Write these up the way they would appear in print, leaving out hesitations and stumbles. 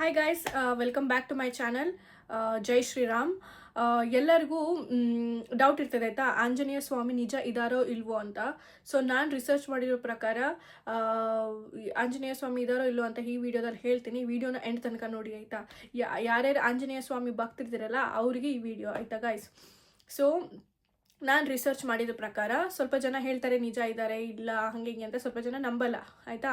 Hi guys, welcome back to my channel. Jai Shri Ram. ಎಲ್ಲರಿಗೂ doubt ಇರ್ತದೆ ಆಯಿತಾ, ಆಂಜನೇಯ ಸ್ವಾಮಿ ನಿಜ ಇದ್ದಾರೋ ಇಲ್ವೋ ಅಂತ. ಸೊ ನಾನು ರಿಸರ್ಚ್ ಮಾಡಿರೋ ಪ್ರಕಾರ ಆಂಜನೇಯ ಸ್ವಾಮಿ ಇದ್ದಾರೋ ಇಲ್ವೋ ಅಂತ ಈ ವಿಡಿಯೋದಲ್ಲಿ ಹೇಳ್ತೀನಿ. ಈ ವಿಡಿಯೋನ ಎಂಡ್ ತನಕ ನೋಡಿ ಆಯಿತಾ. ಯಾರ್ಯಾರು ಆಂಜನೇಯ ಸ್ವಾಮಿ ಭಕ್ತಿರ್ತಿರಲ್ಲ ಅವರಿಗೆ ಈ ವಿಡಿಯೋ ಆಯಿತಾ ಗೈಸ್. ಸೊ ನಾನು ರಿಸರ್ಚ್ ಮಾಡಿದ ಪ್ರಕಾರ ಸ್ವಲ್ಪ ಜನ ಹೇಳ್ತಾರೆ ನಿಜ ಇದ್ದಾರೆ, ಇಲ್ಲ ಹಾಗೆ ಹಿಂಗೆ ಅಂತ, ಸ್ವಲ್ಪ ಜನ ನಂಬಲ್ಲ ಆಯಿತಾ.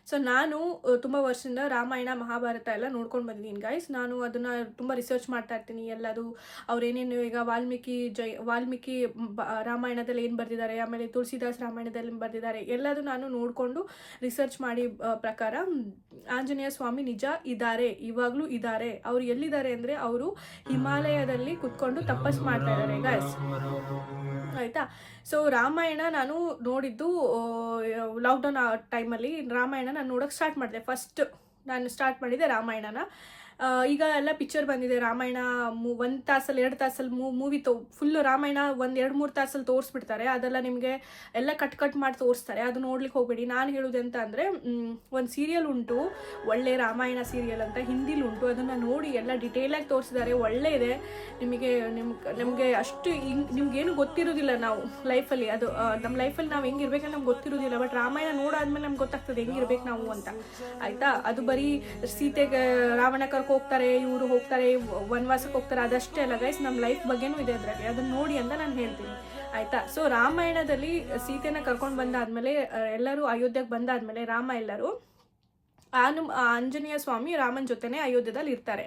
ಸೊ ನಾನು ತುಂಬ ವರ್ಷದಿಂದ ರಾಮಾಯಣ ಮಹಾಭಾರತ ಎಲ್ಲ ನೋಡ್ಕೊಂಡು ಬಂದಿದ್ದೀನಿ ಗೈಸ್. ನಾನು ಅದನ್ನು ತುಂಬ ರಿಸರ್ಚ್ ಮಾಡ್ತಾ ಇರ್ತೀನಿ. ಎಲ್ಲದು ಅವ್ರೇನೇನು ಈಗ ವಾಲ್ಮೀಕಿ ರಾಮಾಯಣದಲ್ಲಿ ಏನು ಬರೆದಿದ್ದಾರೆ, ಆಮೇಲೆ ತುಳಸಿದಾಸ್ ರಾಮಾಯಣದಲ್ಲಿ ಏನು ಬರೆದಿದ್ದಾರೆ, ಎಲ್ಲದು ನಾನು ನೋಡಿಕೊಂಡು ರಿಸರ್ಚ್ ಮಾಡಿ ಪ್ರಕಾರ ಆಂಜನೇಯ ಸ್ವಾಮಿ ನಿಜ ಇದ್ದಾರೆ, ಇವಾಗಲೂ ಇದ್ದಾರೆ. ಅವ್ರು ಎಲ್ಲಿದ್ದಾರೆ ಅಂದರೆ ಅವರು ಹಿಮಾಲಯದಲ್ಲಿ ಕುತ್ಕೊಂಡು ತಪಸ್ ಮಾಡ್ತಾ ಇದ್ದಾರೆ ಗೈಸ್ ಆಯಿತಾ. ಸೊ ರಾಮಾಯಣ ನಾನು ನೋಡಿದ್ದು ಲಾಕ್ಡೌನ್ ಟೈಮಲ್ಲಿ ರಾಮಾಯಣ ನಾನು ನೋಡೋಕ್ಕೆ ಸ್ಟಾರ್ಟ್ ಮಾಡಿದೆ. ಫಸ್ಟ್ ನಾನು ಸ್ಟಾರ್ಟ್ ಮಾಡಿದೆ ರಾಮಾಯಣನ. ಈಗ ಎಲ್ಲ ಪಿಕ್ಚರ್ ಬಂದಿದೆ ರಾಮಾಯಣ, 1 ತಾಸಲ್ಲಿ 2 ತಾಸಲ್ಲಿ ಮೂವಿ ಫುಲ್ಲು ರಾಮಾಯಣ 1-2-3 ತಾಸಲ್ಲಿ ತೋರಿಸ್ಬಿಡ್ತಾರೆ. ಅದೆಲ್ಲ ನಿಮಗೆ ಎಲ್ಲ ಕಟ್ ಮಾಡಿ ತೋರಿಸ್ತಾರೆ. ಅದು ನೋಡ್ಲಿಕ್ಕೆ ಹೋಗ್ಬೇಡಿ. ನಾನು ಹೇಳೋದು ಅಂತ ಅಂದರೆ ಒಂದು ಸೀರಿಯಲ್ ಉಂಟು, ಒಳ್ಳೆ ರಾಮಾಯಣ ಸೀರಿಯಲ್ ಅಂತ ಹಿಂದಿಲಿ ಉಂಟು. ಅದನ್ನು ನೋಡಿ ಎಲ್ಲ ಡಿಟೇಲಾಗಿ ತೋರಿಸಿದ್ದಾರೆ, ಒಳ್ಳೆ ಇದೆ. ನಮಗೆ ಅಷ್ಟು ನಿಮ್ಗೇನು ಗೊತ್ತಿರೋದಿಲ್ಲ ನಾವು ಲೈಫಲ್ಲಿ, ಅದು ನಮ್ಮ ಲೈಫಲ್ಲಿ ನಾವು ಹೆಂಗಿರ್ಬೇಕಂತ ನಮ್ಗೆ ಗೊತ್ತಿರೋದಿಲ್ಲ. ಬಟ್ ರಾಮಾಯಣ ನೋಡಾದ್ಮೇಲೆ ನಮ್ಗೆ ಗೊತ್ತಾಗ್ತದೆ ಹೆಂಗಿರ್ಬೇಕು ನಾವು ಅಂತ ಆಯಿತಾ. ಅದು ಬರೀ ಸೀತೆಗೆ ರಾವಣ ಹೋಗ್ತಾರೆ, ಇವರು ಹೋಗ್ತಾರೆ, ವನವಾಸಕ್ಕೆ ಹೋಗ್ತಾರೆ, ಅದಷ್ಟೇ ಅಲ್ಲ ಗೈಸ್, ನಮ್ಮ ಲೈಫ್ ಬಗ್ಗೆನೂ ಇದೆ ಅದರಲ್ಲಿ. ಅದನ್ನ ನೋಡಿ ಅಂತ ನಾನು ಹೇಳ್ತೀನಿ ಆಯ್ತಾ. ಸೊ ರಾಮಾಯಣದಲ್ಲಿ ಸೀತೆನ ಕರ್ಕೊಂಡು ಬಂದಾದ್ಮೇಲೆ ಎಲ್ಲರೂ ಅಯೋಧ್ಯೆಗೆ ಬಂದಾದ್ಮೇಲೆ ಎಲ್ಲರೂ ಆಂಜನೇಯ ಸ್ವಾಮಿ ರಾಮನ ಜೊತೆನೇ ಅಯೋಧ್ಯದಲ್ಲಿ ಇರ್ತಾರೆ.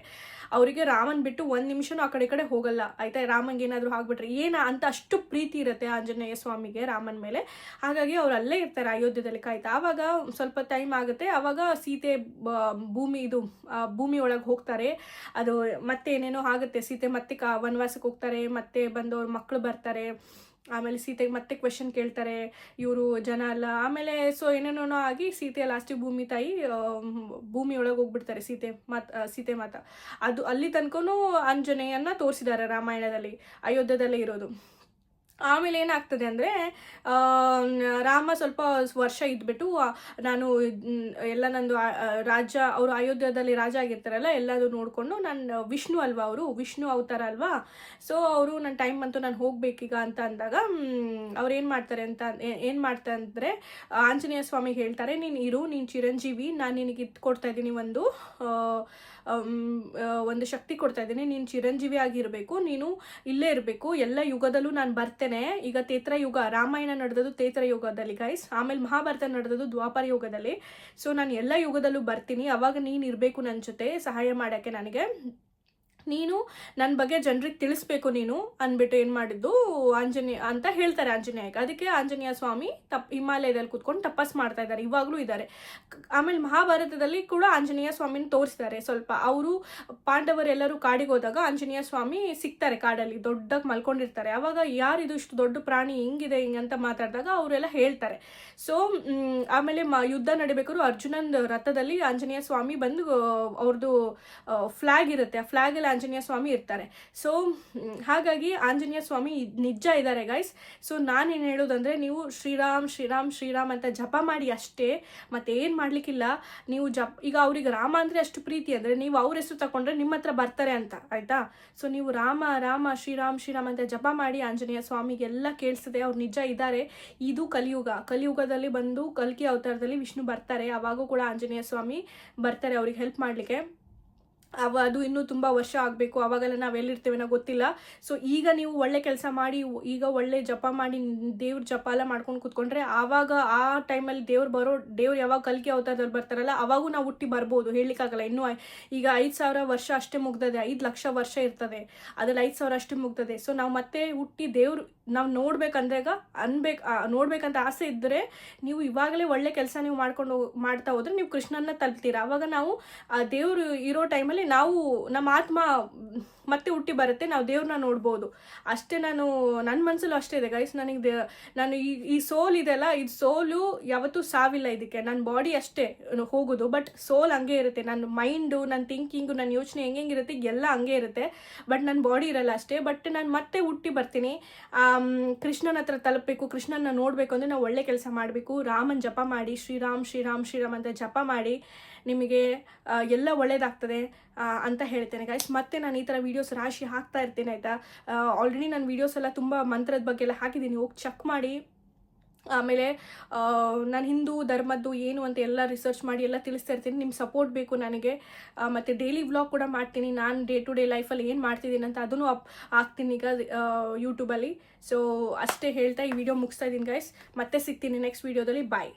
ಅವರಿಗೆ ರಾಮನ್ ಬಿಟ್ಟು 1 ನಿಮಿಷನೂ ಆ ಕಡೆ ಈ ಕಡೆ ಹೋಗಲ್ಲ ಆಯ್ತಾ. ರಾಮನ್ಗೆ ಏನಾದರೂ ಆಗ್ಬಿಟ್ರೆ ಅಂತ ಅಷ್ಟು ಪ್ರೀತಿ ಇರುತ್ತೆ ಆಂಜನೇಯ ಸ್ವಾಮಿಗೆ ರಾಮನ ಮೇಲೆ. ಹಾಗಾಗಿ ಅವ್ರು ಅಲ್ಲೇ ಇರ್ತಾರೆ ಅಯೋಧ್ಯದಲ್ಲಿ ಕಾಯ್ತಾ. ಆವಾಗ ಸ್ವಲ್ಪ ಟೈಮ್ ಆಗುತ್ತೆ. ಆವಾಗ ಸೀತೆ ಭೂಮಿ ಒಳಗೆ ಹೋಗ್ತಾರೆ. ಅದು ಮತ್ತೆ ಏನೇನೋ ಆಗುತ್ತೆ. ಸೀತೆ ಮತ್ತೆ ವನವಾಸಕ್ಕೆ ಹೋಗ್ತಾರೆ, ಮತ್ತೆ ಬಂದವ್ರ ಮಕ್ಕಳು ಬರ್ತಾರೆ. ಆಮೇಲೆ ಸೀತೆಗೆ ಮತ್ತೆ ಕ್ವೆಶನ್ ಕೇಳ್ತಾರೆ ಇವರು ಜನ ಎಲ್ಲ. ಆಮೇಲೆ ಸೊ ಏನೇನೋ ಆಗಿ ಸೀತೆ ಲಾಸ್ಟಿಗೆ ಭೂಮಿ ಒಳಗೆ ಹೋಗ್ಬಿಡ್ತಾರೆ ಸೀತೆ ಮಾತ. ಅದು ಅಲ್ಲಿ ತನಕನೂ ಆಂಜನೇಯನ್ನ ತೋರಿಸಿದ್ದಾರೆ ರಾಮಾಯಣದಲ್ಲಿ, ಅಯೋಧ್ಯದಲ್ಲೇ ಇರೋದು. ಆಮೇಲೆ ಏನಾಗ್ತದೆ ಅಂದರೆ ರಾಮ ಸ್ವಲ್ಪ ವರ್ಷ ಇದ್ಬಿಟ್ಟು ನಾನು ಎಲ್ಲ ನಂದು ರಾಜ್ಯ, ಅವರು ಅಯೋಧ್ಯದಲ್ಲಿ ರಾಜ ಆಗಿರ್ತಾರಲ್ಲ, ಎಲ್ಲದು ನೋಡಿಕೊಂಡು ನಾನು ವಿಷ್ಣು ಅವತಾರ ಅಲ್ವಾ. ಸೊ ಅವರು ನನ್ನ ಟೈಮ್ ಬಂತು, ನಾನು ಹೋಗ್ಬೇಕೀಗ ಅಂತ ಅಂದಾಗ ಅವ್ರು ಏನು ಮಾಡ್ತಾರೆ ಅಂದರೆ ಆಂಜನೇಯ ಸ್ವಾಮಿಗೆ ಹೇಳ್ತಾರೆ, ನೀನು ಚಿರಂಜೀವಿ, ನಾನು ನಿನಗೆ ಕೊಡ್ತಾ ಇದ್ದೀನಿ, ಒಂದು ಶಕ್ತಿ ಕೊಡ್ತಾ ಇದ್ದೀನಿ, ನೀನು ಚಿರಂಜೀವಿ ಆಗಿರಬೇಕು, ನೀನು ಇಲ್ಲೇ ಇರಬೇಕು, ಎಲ್ಲ ಯುಗದಲ್ಲೂ ನಾನು ಬರ್ತೇನೆ. ಈಗ ಯುಗ ರಾಮಾಯಣ ನಡೆದದ್ದು ಯುಗದಲ್ಲಿ ಗೈಸ್, ಆಮೇಲೆ ಮಹಾಭಾರತ ನಡೆದದ್ದು ದ್ವಾಪರ ಯುಗದಲ್ಲಿ. ಸೊ ನಾನು ಎಲ್ಲ ಯುಗದಲ್ಲೂ ಬರ್ತೀನಿ, ಅವಾಗ ನೀನು ಇರಬೇಕು ನನ್ನ ಜೊತೆ ಸಹಾಯ ಮಾಡೋಕ್ಕೆ, ನನಗೆ ನೀನು ನನ್ನ ಬಗ್ಗೆ ಜನರಿಗೆ ತಿಳಿಸ್ಬೇಕು ನೀನು ಅಂದ್ಬಿಟ್ಟು ಏನು ಮಾಡಿದ್ದು ಆಂಜನೇಯ ಅಂತ ಹೇಳ್ತಾರೆ ಆಂಜನೇಯಕ್ಕೆ. ಅದಕ್ಕೆ ಆಂಜನೇಯ ಸ್ವಾಮಿ ಹಿಮಾಲಯದಲ್ಲಿ ಕೂತ್ಕೊಂಡು ತಪಸ್ ಮಾಡ್ತಾ ಇದ್ದಾರೆ, ಇವಾಗಲೂ ಇದ್ದಾರೆ. ಆಮೇಲೆ ಮಹಾಭಾರತದಲ್ಲಿ ಕೂಡ ಆಂಜನೇಯ ಸ್ವಾಮಿನ ತೋರಿಸ್ತಾರೆ. ಸ್ವಲ್ಪ ಅವರು ಪಾಂಡವರೆಲ್ಲರೂ ಕಾಡಿಗೆ ಹೋದಾಗ ಆಂಜನೇಯ ಸ್ವಾಮಿ ಸಿಗ್ತಾರೆ ಕಾಡಲ್ಲಿ, ದೊಡ್ಡದಾಗಿ ಮಲ್ಕೊಂಡಿರ್ತಾರೆ. ಆವಾಗ ಯಾರಿದು ಇಷ್ಟು ದೊಡ್ಡ ಪ್ರಾಣಿ ಹಿಂಗಿದೆ ಹಿಂಗಂತ ಮಾತಾಡಿದಾಗ ಅವರೆಲ್ಲ ಹೇಳ್ತಾರೆ. ಸೊ ಆಮೇಲೆ ಯುದ್ಧ ನಡಿಬೇಕಾದ್ರು ಅರ್ಜುನನ್ ರಥದಲ್ಲಿ ಆಂಜನೇಯ ಸ್ವಾಮಿ ಬಂದು ಅವ್ರದ್ದು ಫ್ಲಾಗ್ ಇರುತ್ತೆ, ಆ ಫ್ಲಾಗಲ್ಲಿ ಆಂಜನೇಯ ಸ್ವಾಮಿ ಇರ್ತಾರೆ. ಸೊ ಹಾಗಾಗಿ ಆಂಜನೇಯ ಸ್ವಾಮಿ ನಿಜ ಇದ್ದಾರೆ ಗೈಸ್. ಸೊ ನಾನೇನು ಹೇಳೋದಂದ್ರೆ, ನೀವು ಶ್ರೀರಾಮ್ ಶ್ರೀರಾಮ್ ಶ್ರೀರಾಮ್ ಅಂತ ಜಪ ಮಾಡಿ ಅಷ್ಟೇ, ಮತ್ತೇನು ಮಾಡ್ಲಿಕ್ಕಿಲ್ಲ. ನೀವು ಈಗ ಅವ್ರಿಗೆ ರಾಮ ಅಂದರೆ ಅಷ್ಟು ಪ್ರೀತಿ ಅಂದರೆ ನೀವು ಅವ್ರ ಹೆಸರು ತಗೊಂಡ್ರೆ ನಿಮ್ಮ ಹತ್ರ ಬರ್ತಾರೆ ಅಂತ ಆಯ್ತಾ. ಸೊ ನೀವು ರಾಮ ರಾಮ ಶ್ರೀರಾಮ್ ಶ್ರೀರಾಮ್ ಅಂತ ಜಪ ಮಾಡಿ, ಆಂಜನೇಯ ಸ್ವಾಮಿಗೆಲ್ಲ ಕೇಳಿಸ್ತದೆ, ಅವ್ರು ನಿಜ ಇದ್ದಾರೆ. ಇದು ಕಲಿಯುಗದಲ್ಲಿ ಬಂದು ಕಲ್ಕಿ ಅವತಾರದಲ್ಲಿ ವಿಷ್ಣು ಬರ್ತಾರೆ. ಅವಾಗೂ ಕೂಡ ಆಂಜನೇಯ ಸ್ವಾಮಿ ಬರ್ತಾರೆ ಅವ್ರಿಗೆ ಹೆಲ್ಪ್ ಮಾಡಲಿಕ್ಕೆ. ಅದು ಇನ್ನೂ ತುಂಬ ವರ್ಷ ಆಗಬೇಕು, ಅವಾಗೆಲ್ಲ ನಾವು ಎಲ್ಲಿರ್ತೇವೆ ನಾವು ಗೊತ್ತಿಲ್ಲ. ಸೊ ಈಗ ನೀವು ಒಳ್ಳೆ ಕೆಲಸ ಮಾಡಿ, ಈಗ ಒಳ್ಳೆ ಜಪ ಮಾಡಿ, ದೇವ್ರ ಜಪ ಎಲ್ಲ ಮಾಡ್ಕೊಂಡು ಕೂತ್ಕೊಂಡ್ರೆ ಆವಾಗ ಆ ಟೈಮಲ್ಲಿ ದೇವ್ರು ಯಾವಾಗ ಕಲ್ಕಿ ಅವತಾರದಲ್ಲಿ ಬರ್ತಾರಲ್ಲ ಅವಾಗೂ ನಾವು ಹುಟ್ಟಿ ಬರ್ಬೋದು, ಹೇಳಲಿಕ್ಕಾಗಲ್ಲ. ಇನ್ನೂ ಈಗ 5,000 ವರ್ಷ ಅಷ್ಟೇ ಮುಗ್ದದೆ, 5 ಲಕ್ಷ ವರ್ಷ ಇರ್ತದೆ, ಅದ್ರಲ್ಲಿ 5,000 ಅಷ್ಟೇ ಮುಗ್ದದೆ. ಸೊ ನಾವು ಮತ್ತೆ ಹುಟ್ಟಿ ದೇವ್ರು ನಾವು ನೋಡ್ಬೇಕಂದ್ರಾಗ ನೋಡ್ಬೇಕಂತ ಆಸೆ ಇದ್ದರೆ ನೀವು ಇವಾಗಲೇ ಒಳ್ಳೆ ಕೆಲಸ ನೀವು ಮಾಡ್ತಾ ಹೋದ್ರೆ ನೀವು ಕೃಷ್ಣನ್ನ ತಲುಪ್ತೀರಾ. ಆವಾಗ ನಾವು ಆ ದೇವರು ಇರೋ ಟೈಮಲ್ಲಿ ನಾವು ನಮ್ಮ ಆತ್ಮ ಮತ್ತೆ ಹುಟ್ಟಿ ಬರುತ್ತೆ, ನಾವು ದೇವ್ರನ್ನ ನೋಡ್ಬೋದು ಅಷ್ಟೇ. ನನ್ನ ಮನಸ್ಸಲ್ಲೂ ಅಷ್ಟೇ ಇದೆ ಗೈಸ್. ನಾನು ಈ ಸೋಲ್ ಇದೆಲ್ಲ, ಇದು ಸೋಲು ಯಾವತ್ತೂ ಸಾವಿಲ್ಲ ಇದಕ್ಕೆ. ನನ್ನ ಬಾಡಿ ಅಷ್ಟೇ ಹೋಗೋದು, ಬಟ್ ಸೋಲ್ ಹಂಗೆ ಇರುತ್ತೆ. ನನ್ನ ಮೈಂಡು, ನನ್ನ ಥಿಂಕಿಂಗು, ನನ್ನ ಯೋಚನೆ ಹೆಂಗಿರುತ್ತೆ ಎಲ್ಲ ಹಂಗೆ ಇರುತ್ತೆ, ಬಟ್ ನನ್ನ ಬಾಡಿ ಇರಲ್ಲ ಅಷ್ಟೇ. ಬಟ್ ನಾನು ಮತ್ತೆ ಹುಟ್ಟಿ ಬರ್ತೀನಿ, ಕೃಷ್ಣನ ಹತ್ರ ತಲುಪಬೇಕು, ಕೃಷ್ಣನ ನೋಡಬೇಕು ಅಂದರೆ ನಾವು ಒಳ್ಳೆ ಕೆಲಸ ಮಾಡಬೇಕು. ರಾಮನ್ ಜಪ ಮಾಡಿ, ಶ್ರೀರಾಮ್ ಶ್ರೀರಾಮ್ ಶ್ರೀರಾಮ್ ಅಂತ ಜಪ ಮಾಡಿ ನಿಮಗೆ ಎಲ್ಲ ಒಳ್ಳೇದಾಗ್ತದೆ ಅಂತ ಹೇಳ್ತೇನೆ ಗೈಸ್. ಮತ್ತೆ ನಾನು ಈ ಥರ ವೀಡಿಯೋಸ್ ರಾಶಿ ಹಾಕ್ತಾ ಇರ್ತೇನೆ ಆಯಿತಾ. ಆಲ್ರೆಡಿ ನಾನು ವೀಡಿಯೋಸ್ ಎಲ್ಲ ತುಂಬ ಮಂತ್ರದ ಬಗ್ಗೆ ಎಲ್ಲ ಹಾಕಿದ್ದೀನಿ, ಹೋಗಿ ಚೆಕ್ ಮಾಡಿ. ಆಮೇಲೆ ನಾನು ಹಿಂದೂ ಧರ್ಮದ್ದು ಏನು ಅಂತ ಎಲ್ಲ ರಿಸರ್ಚ್ ಮಾಡಿ ಎಲ್ಲ ತಿಳಿಸ್ತಾ ಇರ್ತೀನಿ. ನಿಮ್ಮ ಸಪೋರ್ಟ್ ಬೇಕು ನನಗೆ. ಮತ್ತು ಡೈಲಿ ವ್ಲಾಗ್ ಕೂಡ ಮಾಡ್ತೀನಿ, ನಾನು ಡೇ ಟು ಡೇ ಲೈಫಲ್ಲಿ ಏನು ಮಾಡ್ತಿದ್ದೀನಿ ಅಂತ ಅದನ್ನು ಹಾಕ್ತೀನಿ ಈಗ ಯೂಟ್ಯೂಬಲ್ಲಿ. ಸೊ ಅಷ್ಟೇ ಹೇಳ್ತಾ ಈ ವಿಡಿಯೋ ಮುಗಿಸ್ತಾ ಇದ್ದೀನಿ ಗೈಸ್. ಮತ್ತೆ ಸಿಗ್ತೀನಿ ನೆಕ್ಸ್ಟ್ ವೀಡಿಯೋದಲ್ಲಿ. ಬಾಯ್.